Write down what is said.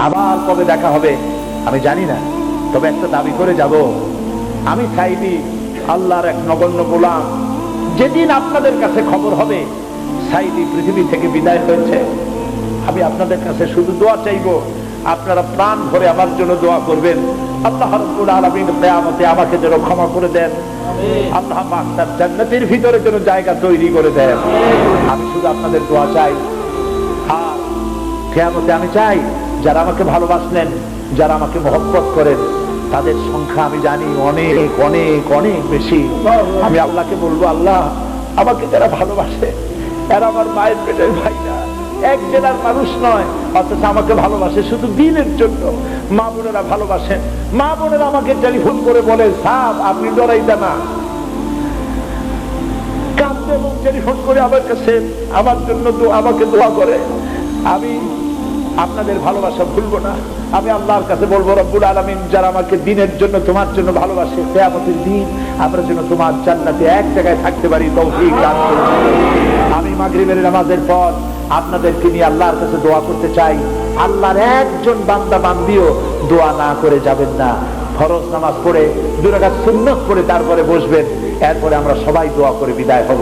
আবার কবে দেখা হবে আমি জানি না, তবে একটা দাবি করে যাব, আমি সাইদি আল্লাহর এক নগণ্য গোলাম। যেদিন আপনাদের কাছে খবর হবে সাইদি পৃথিবী থেকে বিদায় হয়েছে, আমি আপনাদের কাছে শুধু দোয়া চাইবো, আপনারা প্রাণ ভরে আমার জন্য দোয়া করবেন। আল্লাহ রাব্বুল আলামিন কিয়ামতে আমাকে যেন ক্ষমা করে দেন, আল্লাহ পাক তার জান্নাতের ভিতরে যেন জায়গা তৈরি করে দেন। আমি শুধু আপনাদের দোয়া চাই। আর কিয়ামতে আমি চাই যারা আমাকে ভালোবাসলেন, যারা আমাকে মহব্বত করেন, তাদের সংখ্যা আমি জানি অনেক অনেক অনেক বেশি। আমি আল্লাহকে বলবো, আল্লাহ আমাকে যারা ভালোবাসে এরা আমার মায়ের পেটের ভাইরা, এক জেলার মানুষ নয়, অথচ আমাকে ভালোবাসে শুধু দিনের জন্য। মা বোনেরা ভালোবাসেন, মা বোনেরা আমাকে টেলিফোন করে বলে, সাহেব আপনি ডরাইতে না, কাঁদতে এবং টেলিফোন করে আমার কাছে আমার জন্য আমাকে দোয়া করে। আমি আপনাদের ভালোবাসা ভুলবো না। আমি আল্লাহর কাছে বলবো, রব্বুল আলামিন যারা আমাকে দিনের জন্য তোমার জন্য ভালোবাসে, কিয়ামতের দিন আমরা যেন তোমার জান্নাতে এক জায়গায় থাকতে পারি, তৌফিক দান করুন। আমি মাগরিবের নামাজের পর আপনাদেরকে নিয়ে আল্লাহর কাছে দোয়া করতে চাই। আল্লাহর একজন বান্দা বান্দিও দোয়া না করে যাবেন না। ফরজ নামাজ পড়ে 2 রাকাত সুন্নাত পড়ে তারপরে বসবেন, এরপরে আমরা সবাই দোয়া করে বিদায় হব।